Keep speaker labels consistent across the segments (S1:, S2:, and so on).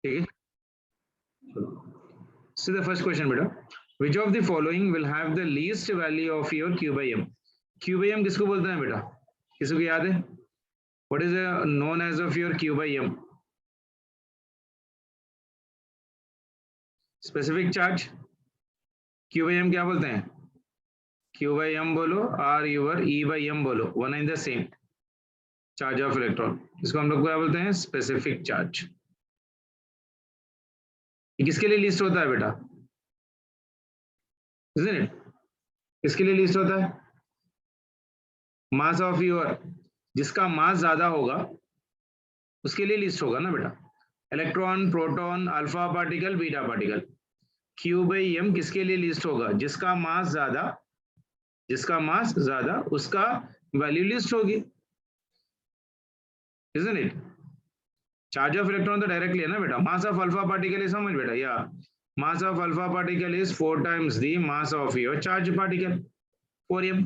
S1: ठीक है, so the first question बेटा, which of the following will have the least value of your q by m? q by m किसको बोलते हैं बेटा, किसी को याद है? what is known as of your q by m? specific charge, q by m क्या बोलते हैं? q by m बोलो और your e by m बोलो, one and the same charge of electron, इसको हम लोग क्या बोलते हैं? specific charge. ये किसके लिए लिस्ट होता है बेटा? isn't it? किसके लिए लिस्ट होता है? मास ऑफ योर, जिसका मास ज्यादा होगा उसके लिए लिस्ट होगा ना बेटा. Electron, proton, alpha particle, beta particle. Q by m किसके लिए लिस्ट होगा? जिसका मास ज्यादा, जिसका मास ज्यादा उसका वैल्यू लिस्ट होगी. isn't it? Charge of electron तो डायरेक्टली है ना बेटा. Mass of alpha particle is समझ बेटा, या mass of alpha particle is 4 times the mass of your charge particle, 4m.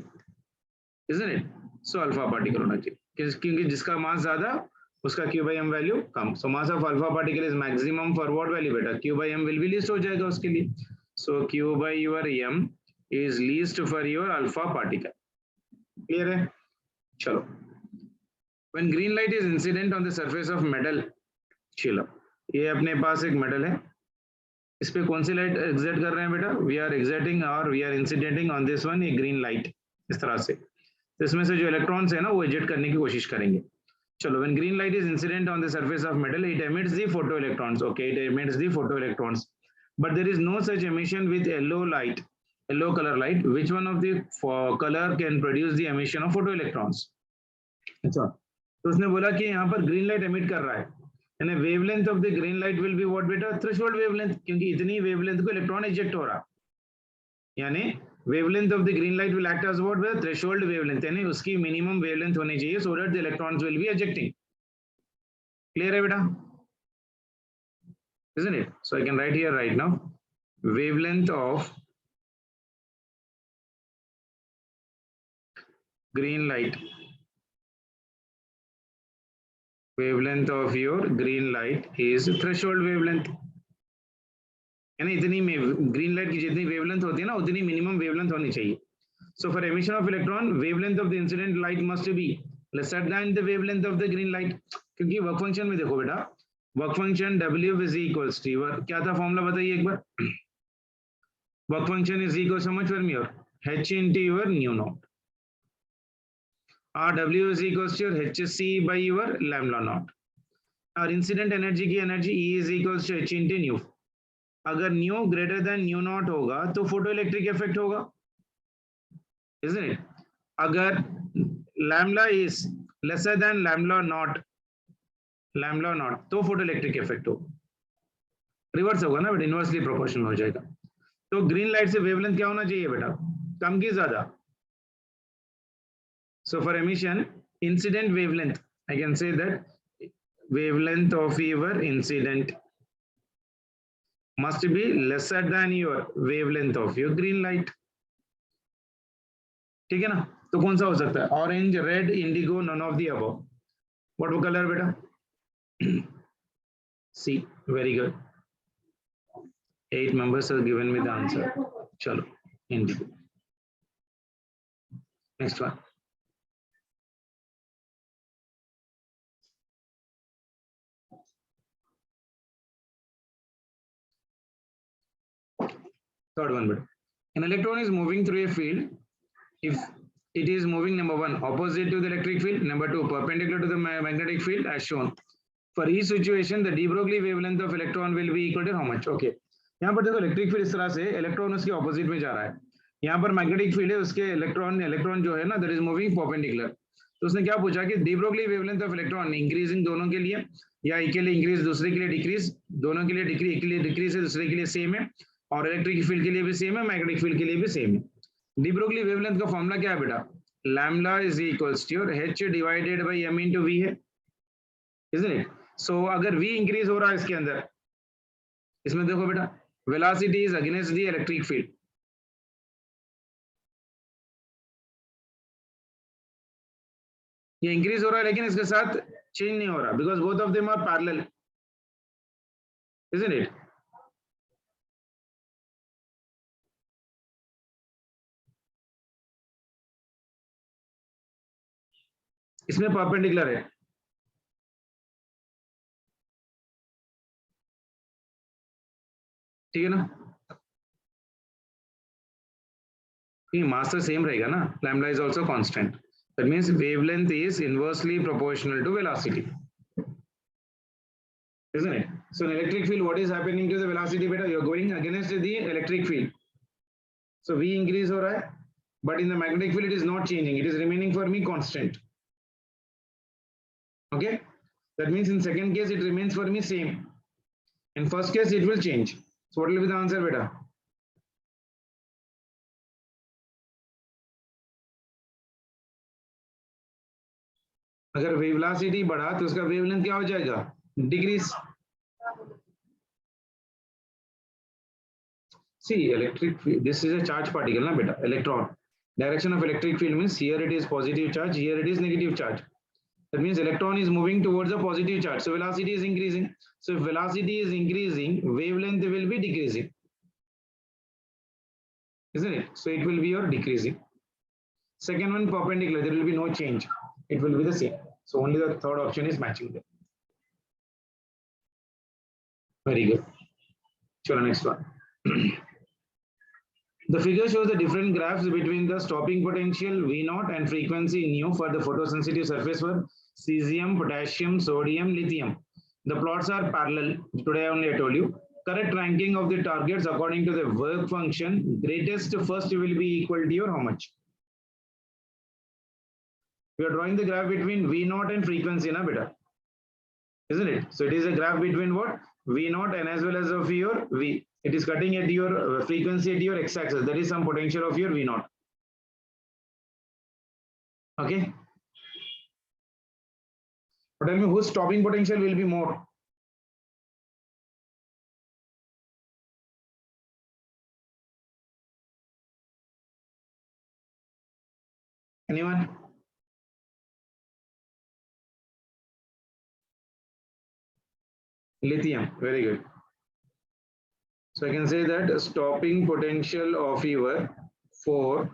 S1: isn't it? So alpha particle होना चाहिए, क्योंकि जिसका मास ज्यादा उसका q by m value come. So mass of alpha particle is maximum for what value बेटा? q by m will be list हो जाएगा उसके लिए. सो q by your m is least for your alpha particle. Clear है? चलो, when green light is incident on the surface of metal, चलो ये अपने पास एक मेटल है, इस पे कौन सी लाइट एग्जैक्ट कर रहे हैं बेटा? वी आर एग्जैक्टिंग और we are incidenting on this one, ये ग्रीन लाइट. इस तरह से तो इसमें से जो इलेक्ट्रॉन्स है ना वो एजेक्ट करने की कोशिश करेंगे. चलो, when green light is incident on the surface of metal, it emits the photoelectrons. Okay, it emits the photoelectrons, but there is no such emission with yellow light, yellow color light. Which one of the color can produce the emission of photoelectrons? अच्छा, तो उसने बोला कि यहाँ पर green light emit कर रहा है, यानी wavelength of the green light will be what बेटा? थ्रेशोल्ड वेवलेंथ, क्योंकि इतनी वेवलेंथ को इलेक्ट्रॉन इजेक्ट हो रहा, यानी wavelength of the green light will act as what बेटा? थ्रेशोल्ड वेवलेंथ, यानी उसकी मिनिमम वेवलेंथ होनी चाहिए so that the electrons will be ejecting. Clear है बेटा? isn't it? So I can write here right now, wavelength of green light, wavelength of your green light is threshold wavelength, यानी इतनी में green light की जितनी wavelength होती है ना उतनी मिनिमम वेवलेंथ होनी चाहिए. So for emission of electron, wavelength of the incident light must be lesser than the wavelength of the green light. क्योंकि वर्क फंक्शन में देखो बेटा, work function W is equals to, क्या था फॉर्मूला बताइए एक बार? वर्क फंक्शन इज इक्वल, समझ फॉर मी, और h into your nu naught, और W is equals to hc by your lambda naught, और इंसिडेंट एनर्जी की energy E is equals to h into nu. अगर nu greater than nu not होगा तो photo electric effect होगा, isn't it? अगर lambda is lesser than lambda not, lambda not, तो photo electric effect होगा. Reverse होगा ना बेटा, इनवर्सली प्रोपोर्शनल हो जाएगा. तो ग्रीन लाइट से वेवलेंथ क्या होना चाहिए बेटा? कम की ज्यादा? सो for emission, incident wavelength, I can say that wavelength of your incident must be lesser than your wavelength of your green light. ठीक है ना? तो कौन सा हो सकता है? Orange, red, indigo, none of the above. What colour बेटा? C, very good. 8 members have given me the answer. चलो, indigo. Next one. Third one, but an electron is moving through a field if it is moving, number one, opposite to the electric field, number two, perpendicular to the magnetic field as shown. For each situation, the de Broglie wavelength of electron will be equal to how much? Okay, यहाँ पर देखो electric field इस तरह से, electron उसके opposite में जा रहा है. यहाँ पर मैग्नेटिक फील्ड है, उसके इलेक्ट्रॉन जो है ना दैट इज मूविंग परपेंडिकुलर. तो उसने क्या पूछा कि de Broglie wavelength of electron increasing दोनों के लिए, या एक के लिए इंक्रीज दूसरे के लिए डिक्रीज, दोनों के लिए डिक्रीज, एक के लिए डिक्रीज है दूसरे के लिए सेम है, और इलेक्ट्रिक फील्ड के लिए भी सेम है, मैग्नेटिक फील्ड के लिए भी सेम है. de Broglie वेवलेंथ का फॉर्मूला क्या है बेटा? Lambda is equals to h divided by m into v है, isn't it? सो अगर v इंक्रीज हो रहा है इसके अंदर, इसमें देखो बेटा, velocity is against the electric field. ये इंक्रीज हो रहा है लेकिन इसके साथ चेंज नहीं हो रहा, because both of them are parallel. isn't it? इसमें परपेंडिकुलर है, ठीक है ना? मास तो सेम रहेगा ना, lambda is also constant, that means wavelength is inversely proportional to velocity, isn't it? So in electric field, what is happening to the velocity beta? You are going against the electric field, so v increase हो रहा है, but in the magnetic field it is not changing, it is remaining for me constant. Okay, that means in second case it remains for me same, in first case it will change. So what will be the answer beta? अगर velocity बढ़ा तो उसका wavelength क्या हो जाएगा? Decrease. See, electric field, this is a charge particle na beta, electron. Direction of electric field means here it is positive charge, here it is negative charge. That means electron is moving towards a positive charge, so velocity is increasing. So if velocity is increasing, wavelength will be decreasing, isn't it? So it will be your decreasing. Second one, perpendicular, there will be no change, it will be the same. So only the third option is matching there. Very good. Sure, next one. The figure shows the different graphs between the stopping potential V0 and frequency nu for the photosensitive surface for cesium, potassium, sodium, lithium. The plots are parallel. Today only I told you. Correct ranking of the targets according to the work function. Greatest first will be equal to your how much? We are drawing the graph between V0 and frequency, na beta, isn't it? So it is a graph between what? V0 and as well as of your V. It is cutting at your frequency at your x-axis. That is some potential of your V0. Okay. But tell me whose stopping potential will be more? Anyone? Lithium. Very good. So I can say that stopping potential of your 4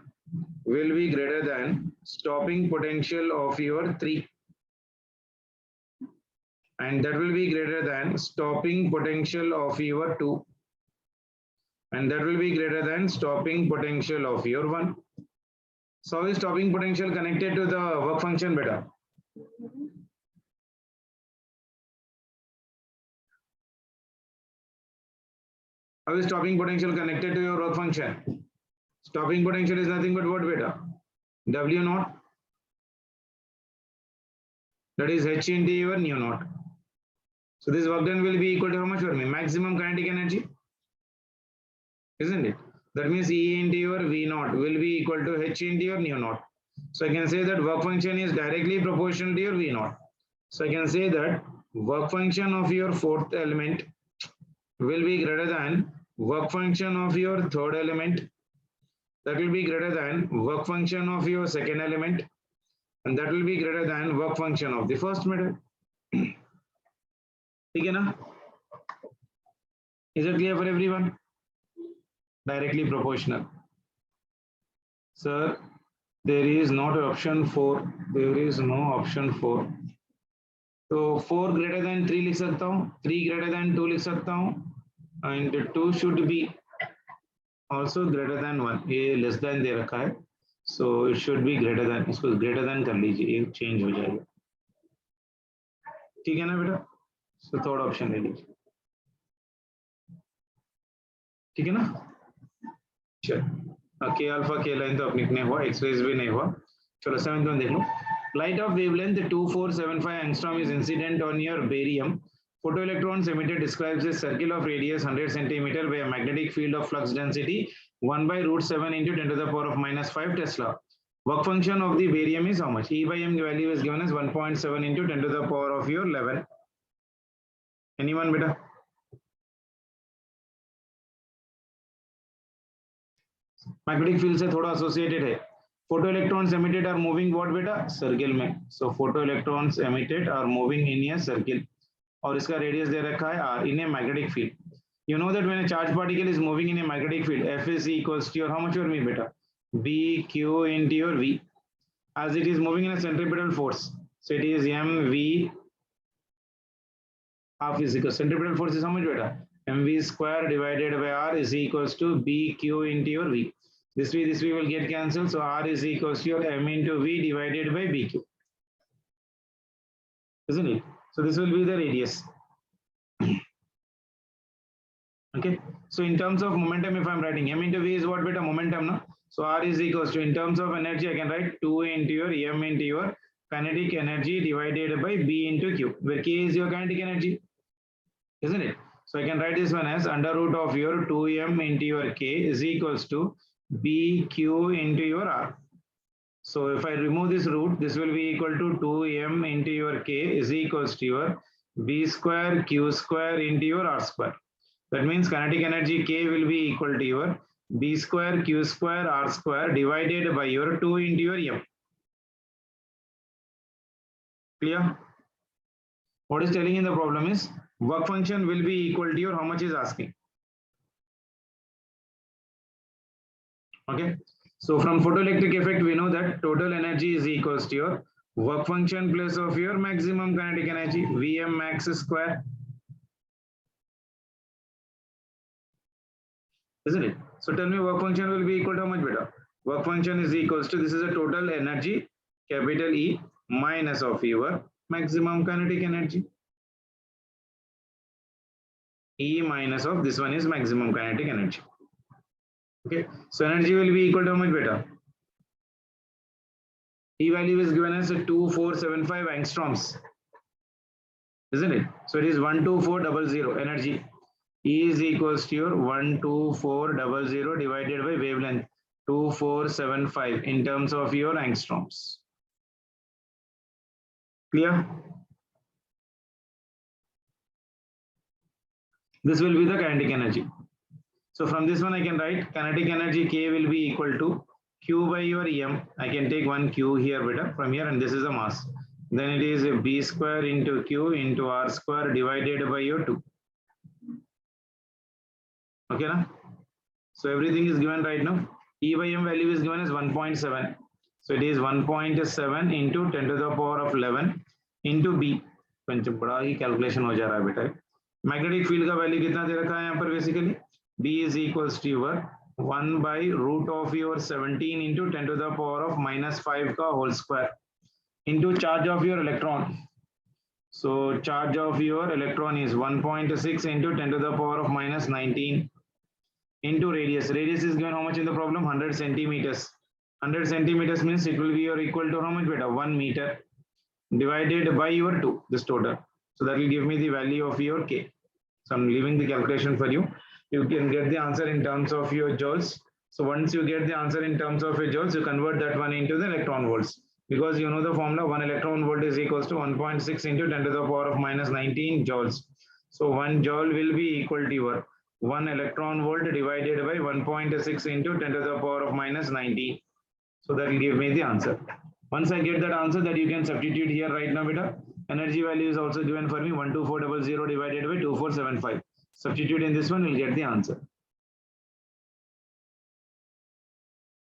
S1: will be greater than stopping potential of your 3. And that will be greater than stopping potential of your 2. And that will be greater than stopping potential of your 1. So is stopping potential connected to the work function beta? How is stopping potential connected to your work function? Stopping potential is nothing but what beta? W naught. That is H into your nu naught. So this work done will be equal to how much for me? Maximum kinetic energy, isn't it? That means E into your V naught will be equal to H into your nu naught. So I can say that work function is directly proportional to your V naught. So I can say that work function of your fourth element will be greater than work function of your third element. That will be greater than work function of your second element. And that will be greater than work function of the first method. ठीक है ना? Is it clear for everyone? Directly proportional. Sir, there is not option 4. There is no option 4. तो 4 greater than 3 लिख सकता हूँ, 3 greater than 2 लिख सकता हूँ, and 2 should be also greater than 1. ये less than दे रखा है, so it should be greater than. इसको greater than कर लीजिए, ये change हो जाएगा. ठीक है ना बेटा? So थर्ड ऑप्शन ले लीजिए. ठीक है ना? चलो के अल्फा के लाइन तो अपने नहीं हुआ, एक्स रेज भी नहीं हुआ. चलो 7th वन देख लो. Light of wavelength 2475 angstrom is incident on your barium. Photoelectrons emitted describes a circle of radius 100 centimeter by a magnetic field of flux density 1 by root 7 into 10 to the power of minus 5 Tesla. Work function of the barium is how much? E by m value is given as 1.7 into 10 to the power of your 11. Anyone beta? Magnetic field से थोड़ा associated है. Photoelectrons emitted are moving what beta? Circle में. So photoelectrons emitted are moving in a circle. और इसका radius दे रखा है r in a magnetic field. You know that when a charged particle is moving in a magnetic field, F is equals to your, how much your me beta? B Q into your V. As it is moving in a centripetal force. So it is mv half is equal. Centripetal force is how much beta? Mv square divided by r is equals to bq into your v. This v will get cancelled. So r is equals to your m into v divided by bq. Isn't it? So this will be the radius. Okay. So in terms of momentum, if I'm writing m into v is what beta? Momentum, no? So r is equals to, in terms of energy, I can write 2 into your m into your kinetic energy divided by b into q, where k is your kinetic energy, isn't it? So I can write this one as under root of your 2m into your k is equals to bq into your r. So if I remove this root, this will be equal to 2m into your k is equals to your b square q square into your r square. That means kinetic energy k will be equal to your b square q square r square divided by your 2 into your m. Clear? What is telling in the problem is work function will be equal to your, how much is asking. Okay. So from photoelectric effect, we know that total energy is equals to your work function plus of your maximum kinetic energy, Vm max square. Isn't it? So tell me work function will be equal to how much beta? Work function is equals to, this is a total energy, capital E, minus of your maximum kinetic energy. E minus of this one is maximum kinetic energy. Okay. So energy will be equal to how much beta? E value is given as 2475 angstroms. Isn't it? So it is 12400 energy. E is equals to your 12400 divided by wavelength 2475 in terms of your angstroms. Clear? This will be the kinetic energy. So from this one I can write kinetic energy K will be equal to Q by your M. I can take one Q here beta from here, and this is the mass. Then it is B square into Q into R square divided by your 2. Okay, na? So everything is given right now. E by M value is given as 1.7. So it is 1.7 into 10 to the power of 11 into B. बड़ा ही calculation हो जा रहा है बेटा. Magnetic field का value कितना दे रखा है यहाँ पर basically? B is equals to your 1 by root of your 17 into 10 to the power of minus 5 का whole square into charge of your electron. So charge of your electron is 1.6 into 10 to the power of minus 19 into radius. Radius is given how much in the problem? 100 centimeters. 100 centimeters means it will be your equal to how much beta? 1 meter divided by your 2, this total. So that will give me the value of your K. So I'm leaving the calculation for you. You can get the answer in terms of your joules. So once you get the answer in terms of your joules, you convert that one into the electron volts. Because you know the formula, 1 electron volt is equals to 1.6 into 10 to the power of minus 19 joules. So 1 joule will be equal to your 1 electron volt divided by 1.6 into 10 to the power of minus 19. So that will give me the answer. Once I get that answer, that you can substitute here right now, beta. Energy value is also given for me 12400 divided by 2475. Substitute in this one, we'll get the answer.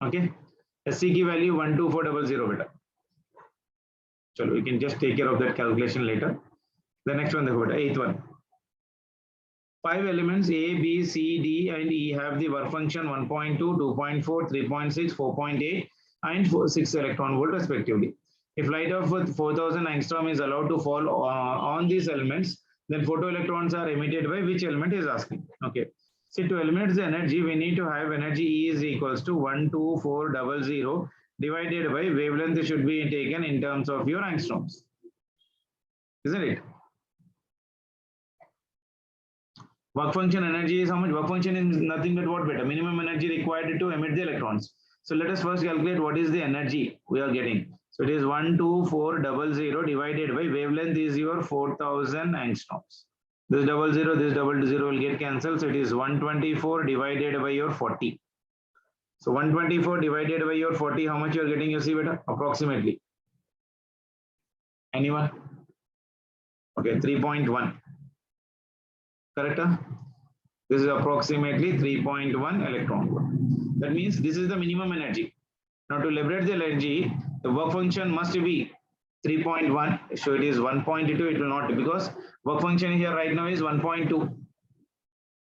S1: Okay. SC key value 12400 beta. So we can just take care of that calculation later. The next one, the 8th one. 5 elements A, B, C, D, and E have the work function 1.2, 2.4, 3.6, 4.8, and 6 electron volt respectively. If light of 4000 angstrom is allowed to fall on these elements, then photoelectrons are emitted by which element is asking. Okay. So to eliminate the energy, we need to have energy E is equals to 12400 divided by wavelength should be taken in terms of your angstroms. Isn't it? Work function energy is how much? Work function is nothing but what beta? Minimum energy required to emit the electrons. So let us first calculate what is the energy we are getting. So it is 12400 divided by wavelength is your 4000 angstroms. This double zero will get cancelled. So it is 124 divided by your 40. So 124 divided by your 40, how much you are getting, you see beta? Approximately. Anyone? Okay, 3.1. Correct? This is approximately 3.1 electron volt. That means this is the minimum energy. Now to liberate the energy, the work function must be 3.1. So it is 1.2. It will not, because work function here right now is 1.2.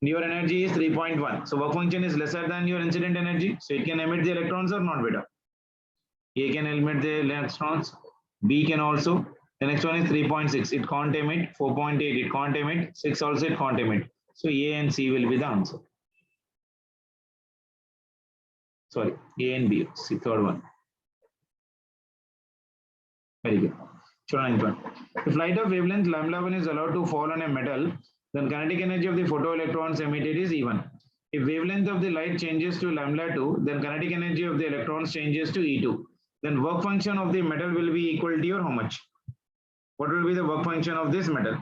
S1: Your energy is 3.1. So work function is lesser than your incident energy. So it can emit the electrons or not, beta. A can emit the electrons. B can also. The next one is 3.6. It can't emit. 4.8. It can't emit. 6 also it can't emit. So A and C will be the answer. Sorry, A and B. See, third one. Very good. Ninth one. If light of wavelength lambda 1 is allowed to fall on a metal, then kinetic energy of the photoelectrons emitted is E1. If wavelength of the light changes to lambda 2, then kinetic energy of the electrons changes to E2. Then work function of the metal will be equal to your how much? What will be the work function of this metal?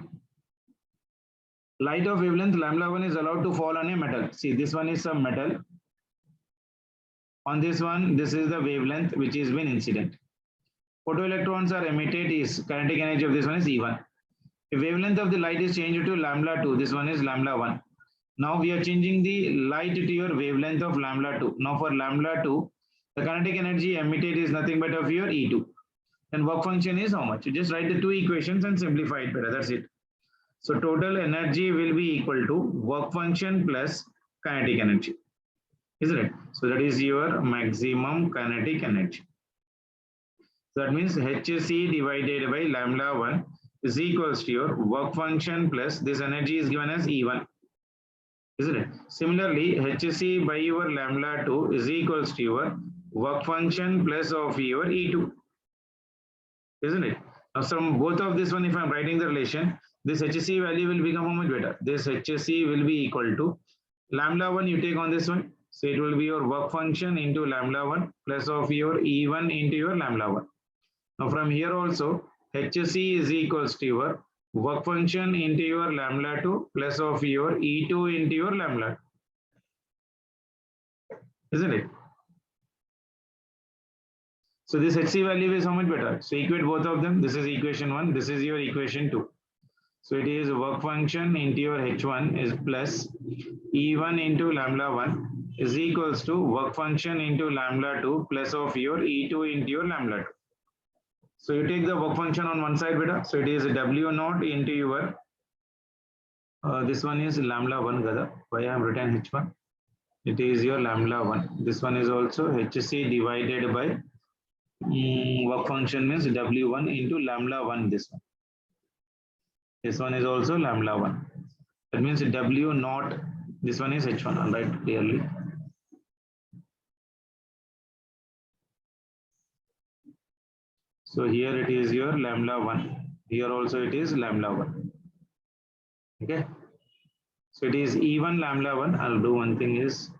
S1: Light of wavelength lambda 1 is allowed to fall on a metal. See, this one is some metal. On this one, this is the wavelength which is been incident. Photoelectrons are emitted is kinetic energy of this one is E1. If wavelength of the light is changed to lambda 2, this one is lambda 1. Now we are changing the light to your wavelength of lambda 2. Now for lambda 2, the kinetic energy emitted is nothing but of your E2. And work function is how much? You just write the two equations and simplify it better. That's it. So total energy will be equal to work function plus kinetic energy. Isn't it? So that is your maximum kinetic energy. So that means HC divided by lambda 1 is equals to your work function plus this energy is given as E1. Isn't it? Similarly, HC by your lambda 2 is equals to your work function plus of your E2. Isn't it? Now from both of this one, if I'm writing the relation, this HC value will become how much better? This HC will be equal to lambda 1 you take on this one. So it will be your work function into lambda 1 plus of your E1 into your lambda 1. Now from here also, HC is equals to your work function into your lambda 2 plus of your E2 into your lambda. Isn't it? So this HC value is how much better? So equate both of them. This is equation 1. This is your equation 2. So it is work function into your H1 is plus E1 into lambda 1 is equals to work function into lambda 2 plus of your E2 into your lambda 2. So you take the work function on one side, beta. So it is W naught into your, this one is lambda 1, gada. Why I have written H1? It is your lambda 1. This one is also HC divided by work function means W1 into lambda 1, this one. This one is also lambda 1. That means W naught, this one is H1, I'll write clearly. So here it is your lambda 1. Here also it is lambda 1. Okay. So it is E1 lambda 1. I'll do one thing is,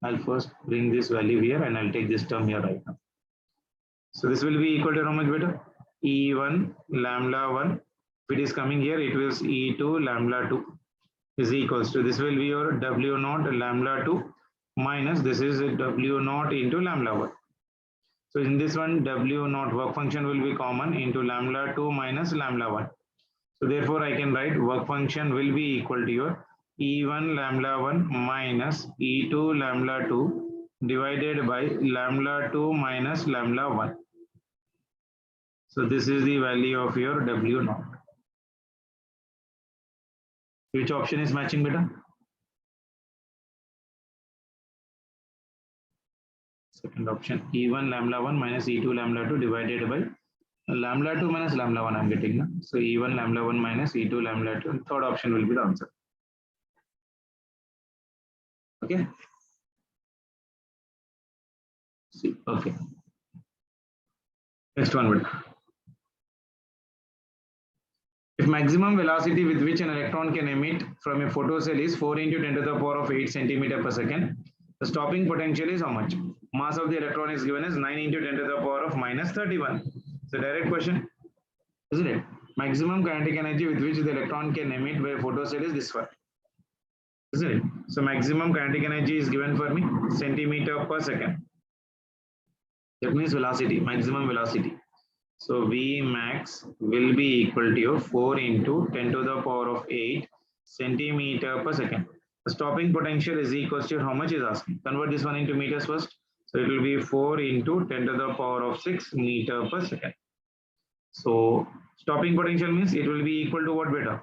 S1: I'll first bring this value here and I'll take this term here right now. So this will be equal to how much better? E1 lambda 1. If it is coming here, it will E2 lambda 2 is equals to, this will be your W naught lambda 2 minus this is W naught into lambda 1. So in this one, W naught work function will be common into lambda 2 minus lambda 1. So therefore I can write work function will be equal to your E1 lambda 1 minus E2 lambda 2 divided by lambda 2 minus lambda 1. So this is the value of your W naught. Which option is matching better? Second option, E1 lambda 1 minus E2 lambda 2 divided by lambda 2 minus lambda 1 I'm getting now. So E1 lambda 1 minus E2 lambda 2. Third option will be the answer. Okay. See, okay. Next one will. If maximum velocity with which an electron can emit from a photocell is 4 into 10 to the power of 8 centimeter per second, the stopping potential is how much? Mass of the electron is given as 9 into 10 to the power of minus 31. It's a direct question, isn't it? Maximum kinetic energy with which the electron can emit by a photocell is this one, isn't it? So maximum kinetic energy is given for me centimeter per second. That means velocity, maximum velocity. So V max will be equal to 4 into 10 to the power of 8 centimeter per second. The stopping potential is equal to how much is asking. Convert this one into meters first. So it will be 4 into 10 to the power of 6 meter per second. So stopping potential means it will be equal to what, beta?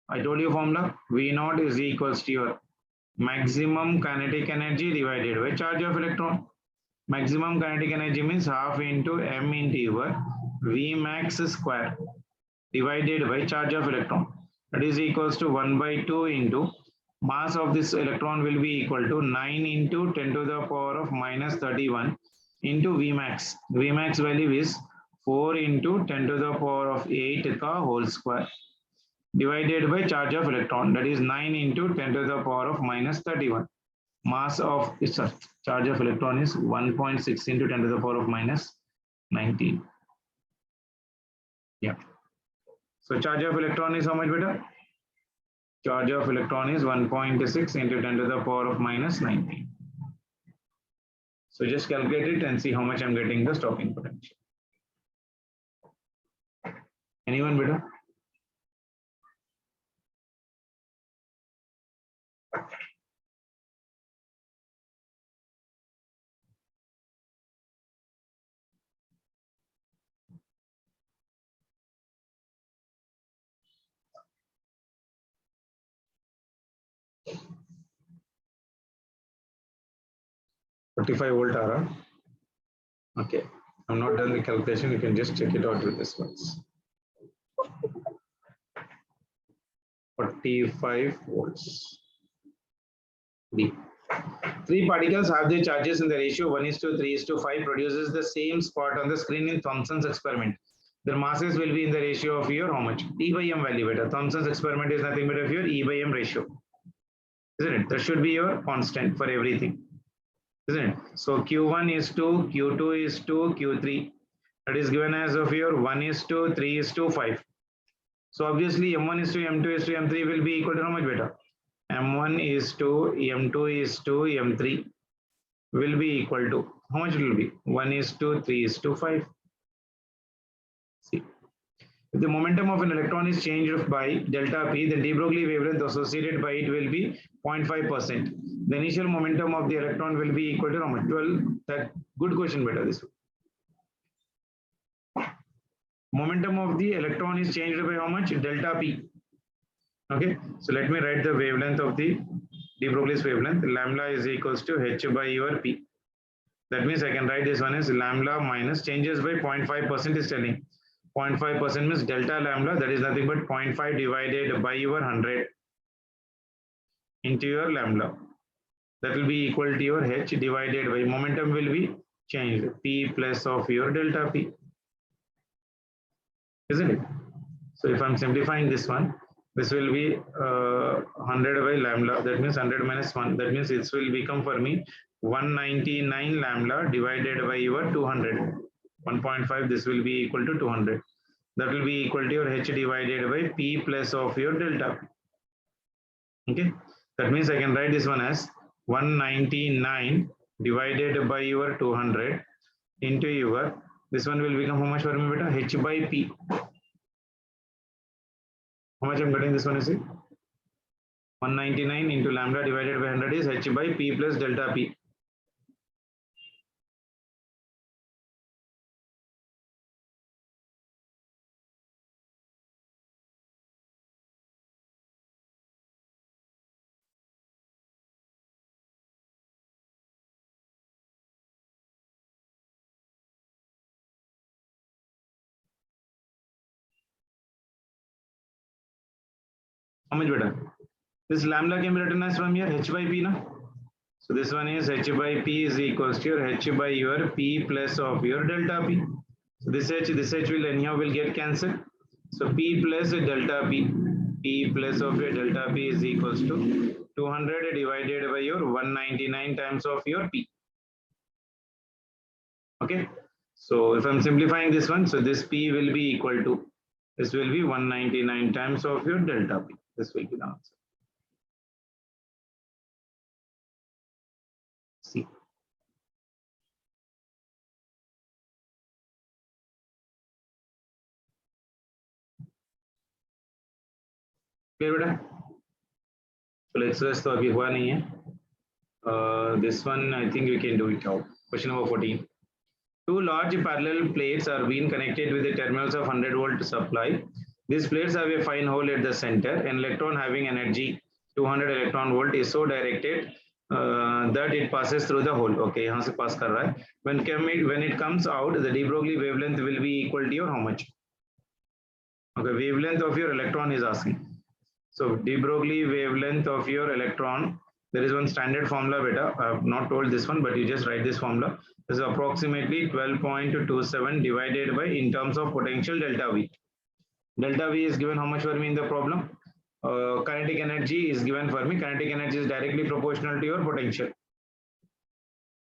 S1: I told you formula. V naught is equals to your maximum kinetic energy divided by charge of electron. Maximum kinetic energy means half into m into your V max square divided by charge of electron. That is equals to 1 by 2 into mass of this electron will be equal to 9 into 10 to the power of minus 31 into Vmax. Vmax value is 4 into 10 to the power of 8 ka whole square divided by charge of electron, that is 9 into 10 to the power of minus 31. Mass of charge of electron is 1.6 into 10 to the power of minus 19. Yeah. So charge of electron is how much, beta? Charge of electron is 1.6 into 10 to the power of minus 19. So just calculate it and see how much I'm getting the stopping potential. Anyone, beta? $45 volt. Okay, I'm not done the calculation. You can just check it out with this ones. 45 volts. B. Three particles have their charges in the ratio 1:3:5 produces the same spot on the screen in Thomson's experiment. Their masses will be in the ratio of your how much? E by m value, beta. Thomson's experiment is nothing but of your E by m ratio. Isn't it? That should be your constant for everything. Isn't it? So Q1 is 2, Q2 is 2, Q3. That is given as of your 1:3 3:5. So obviously M1 is to M2 is to M3 will be equal to how much, beta? M1 is to M2 is to M3 will be equal to how much it will be? 1:3:5. See, if the momentum of an electron is changed by delta P, the de Broglie wavelength associated by it will be 0.5%. The initial momentum of the electron will be equal to how much? 12. That good question, beta. This momentum of the electron is changed by how much? Delta P. Okay, so let me write the wavelength of the de Broglie's wavelength. Lambda is equals to h by your P. That means I can write this one as lambda minus changes by 0.5% is telling. 0.5% means delta lambda, that is nothing but 0.5 divided by your 100 into your lambda. That will be equal to your h divided by momentum will be changed P plus of your delta P. Isn't it? So if I'm simplifying this one, this will be 100 by lambda. That means 100 minus 1. That means it will become for me 199 lambda divided by your 200. 1.5. This will be equal to 200. That will be equal to your h divided by P plus of your delta P. Okay. That means I can write this one as 199 divided by your 200 into your, this one will become how much for me, beta? H by P. How much I'm getting this one is it? 199 into lambda divided by 100 is h by P plus delta P. How much, better? This lambda can be written as from here h by P now. So this one is h by P is equals to your h by your P plus of your delta P. So this h will anyhow will get cancelled. So P plus delta P, P plus of your delta P is equals to 200 divided by your 199 times of your P. Okay. So if I'm simplifying this one, so this P will be equal to, this will be 199 times of your delta P. This will be the answer. C. Clear बेटा? चलो exercise तो अभी हुआ नहीं है. This one I think we can do it out. Question number 14. Two large parallel plates are being connected with the terminals of 100-volt supply. These plates have a fine hole at the center. An electron having energy 200 electron volt is so directed that it passes through the hole. Okay, यहाँ से pass कर रहा है. When it comes out, the de Broglie wavelength will be equal to your how much? Okay, wavelength of your electron is asking. So de Broglie wavelength of your electron. There is one standard formula beta. I have not told this one, but you just write this formula. This is approximately 12.27 divided by in terms of potential delta V. Delta V is given how much for me in the problem? Kinetic energy is given for me. Kinetic energy is directly proportional to your potential,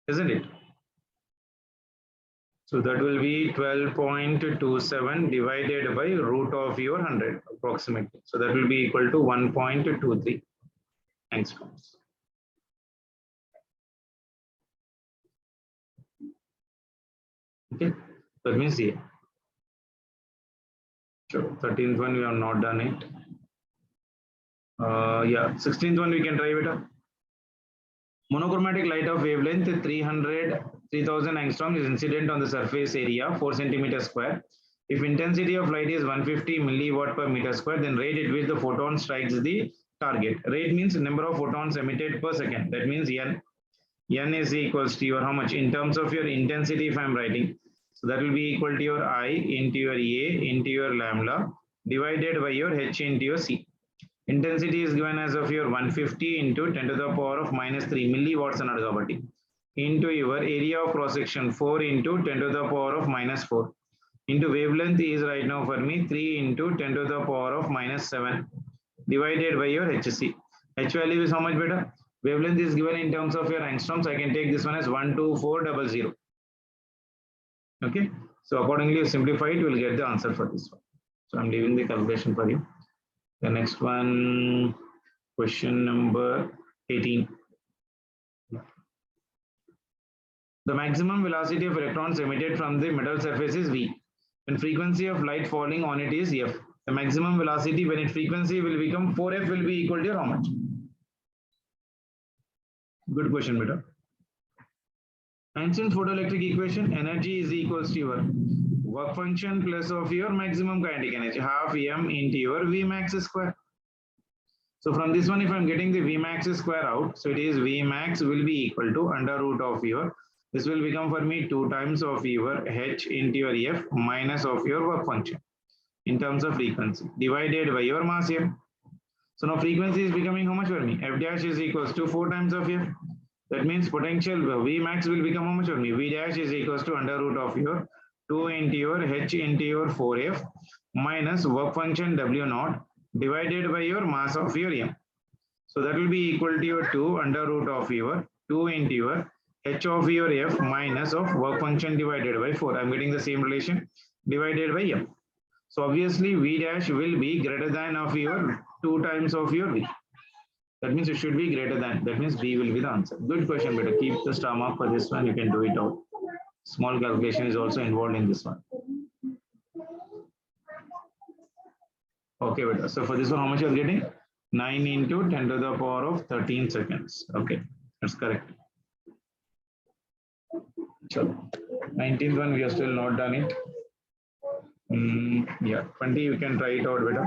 S1: isn't it? So that will be 12.27 divided by root of your 100 approximately. So that will be equal to 1.23 angstroms. Okay, that means here. Sure, 13th one we have not done it. Yeah, 16th one we can try it. Monochromatic light of wavelength 3000 angstrom is incident on the surface area 4 centimeter square. If intensity of light is 150 milliwatt per meter square, then rate at which the photon strikes the target. Rate means number of photons emitted per second. That means n. N is equals to your how much in terms of your intensity if I am writing. So that will be equal to your I into your A into your lambda divided by your H into your C. Intensity is given as of your 150 into 10 to the power of minus 3 milliwatts into your area of cross section 4 into 10 to the power of minus 4 into wavelength is right now for me 3 into 10 to the power of minus 7 divided by your HC. H value is how much better? Wavelength is given in terms of your angstroms. I can take this one as 12400. Okay, so accordingly you simplify it, you will get the answer for this one. So I'm leaving the calculation for you. The next one, question number 18. The maximum velocity of electrons emitted from the metal surface is V. When frequency of light falling on it is F. The maximum velocity when its frequency will become 4F will be equal to how much? Good question, beta. Einstein's photoelectric equation, energy is equals to your work function plus of your maximum kinetic energy, half m into your Vmax square. So from this one, if I'm getting the Vmax square out, so it is Vmax will be equal to under root of your, this will become for me 2 times of your H into your F minus of your work function in terms of frequency divided by your mass M. So now frequency is becoming how much for me? F dash is equals to 4 times of F. That means potential Vmax will become how much for me? V dash is equals to under root of your 2 into your H into your 4F minus work function W naught divided by your mass of your M. So that will be equal to your 2 under root of your 2 into your H of your F minus of work function divided by 4. I'm getting the same relation divided by M. So obviously V dash will be greater than of your 2 times of your V. That means it should be greater than. That means B will be the answer. Good question, better keep the star mark for this one. You can do it out. Small calculation is also involved in this one. Okay, better. So for this one, how much you are getting? 9 into 10 to the power of 13 seconds. Okay, that's correct. So 19th one, we are still not done it. Yeah, 20, you can try it out better.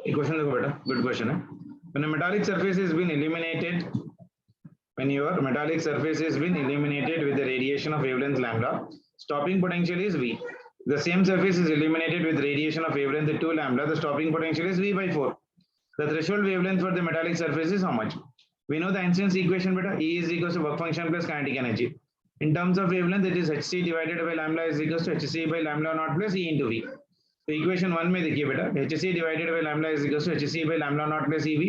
S1: ये question देखो बेटा, good question है. When a metallic surface has been illuminated, when your metallic surface has been illuminated with the radiation of wavelength lambda, stopping potential is V. The same surface is illuminated with radiation of wavelength 2 lambda, the stopping potential is V by 4. The threshold wavelength for the metallic surface is how much? We know the Einstein's equation beta, E is equals to work function plus kinetic energy. In terms of wavelength, it is hc divided by lambda is equals to hc by lambda naught plus E into V. तो equation 1 में देखिए बेटा, hc divided by lambda is equal to hc by lambda naught plus ev.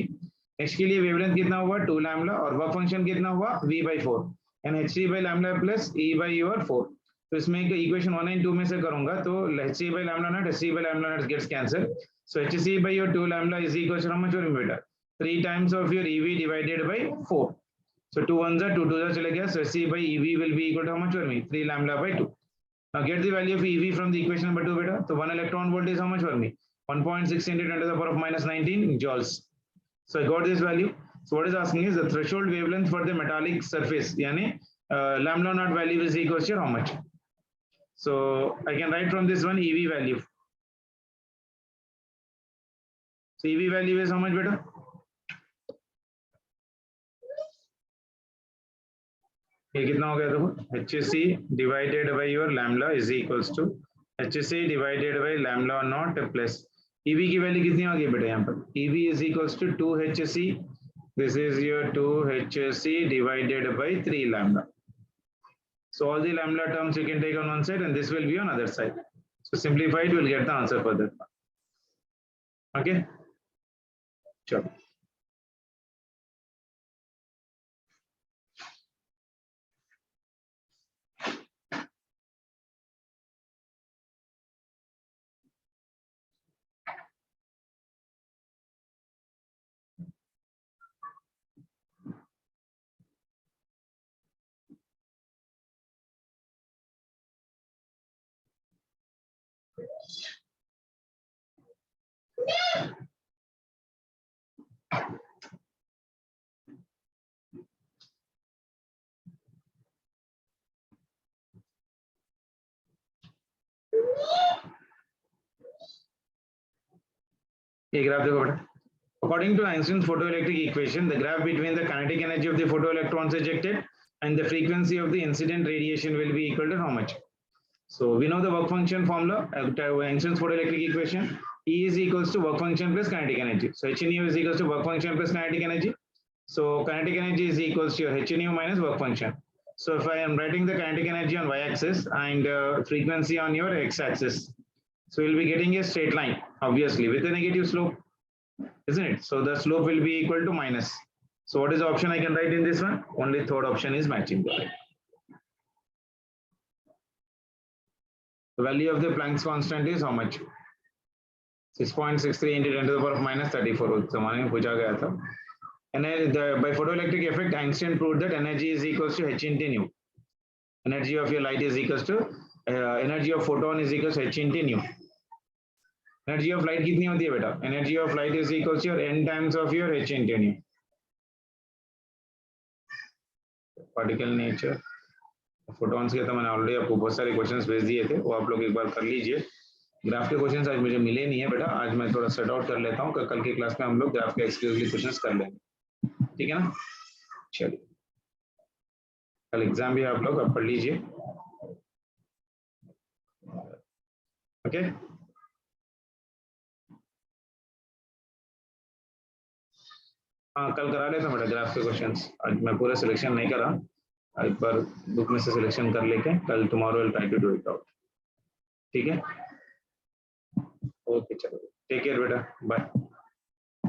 S1: x के लिए wavelength कितना हुआ 2 lambda और work function कितना हुआ v by 4 and hc by lambda plus e by your 4. तो इसमें इक्वेशन 1 एंड 2 में से करूंगा तो hc by lambda naught hc by lambda naught gets cancel. So hc by your 2 lambda is equal to how much बेटा 3 times of your ev divided by 4. So 2 ones are 2 2 चले गया. So hc by ev will be equal to how much 3 lambda by 2. Now get the value of EV from the equation number 2 beta. So 1 electron volt is how much for me? 1.6 into 10 to the power of minus 19 joules. So I got this value. So what is asking is the threshold wavelength for the metallic surface. Yani lambda naught value is equal to how much? So I can write from this one EV value. So EV value is how much beta? ये कितना हो गया देखो HC divided by your lambda is equals to HC divided by lambda naught plus EV की value कितनी आ गई बेटा यहाँ पर EV is equals to 2 HC. This is your 2 HC divided by 3 lambda. So all the lambda terms you can take on one side and this will be on other side. So simplified will get the answer for that. Okay. Sure. ये graph देखो बेटा. According to Einstein's photoelectric equation, the graph between the kinetic energy of the photoelectrons ejected and the frequency of the incident radiation will be equal to how much? So we know the work function formula, Einstein's photoelectric equation. E is equals to work function plus kinetic energy. So h nu is equals to work function plus kinetic energy. So kinetic energy is equals to your h nu minus work function. So if I am writing the kinetic energy on y-axis and frequency on your x-axis, so we'll be getting a straight line, obviously, with a negative slope, isn't it? So the slope will be equal to minus. So what is the option I can write in this one? Only third option is matching. The value of the Planck's constant is how much? 6.63 into 10 to the power of minus 34. So and by photoelectric effect, Einstein proved that energy is equals to h into nu. Energy of your light is equals to energy of photon is equals to h into nu. Energy of light कितनी होती है बेटा? Energy of light is equals to your n times of your h into nu. Particle nature. Photons के तो मैंने already आपको बहुत सारे क्वेश्चंस भेज दिए थे, वो आप लोग एक बार कर लीजिए. ग्राफ के क्वेश्चंस आज मुझे मिले नहीं है बेटा, आज मैं थोड़ा सेट आउट कर लेता हूँ, कल की क्लास में हम लोग ग्राफ के एक्सक्लूसिवली क्वेश्चंस कर लेंगे. ठीक है ना? चलिए, कल एग्जाम भी आप लोग अब पढ़ लीजिए. ओके. हाँ कल करा लेता बेटा ग्राफ के क्वेश्चंस, आज मैं पूरा सिलेक्शन नहीं करा, एक बार बुक में से सिलेक्शन कर लेके कल tomorrow will try to do it out. ठीक है, ओके चलो, टेक केयर बेटा, बाय।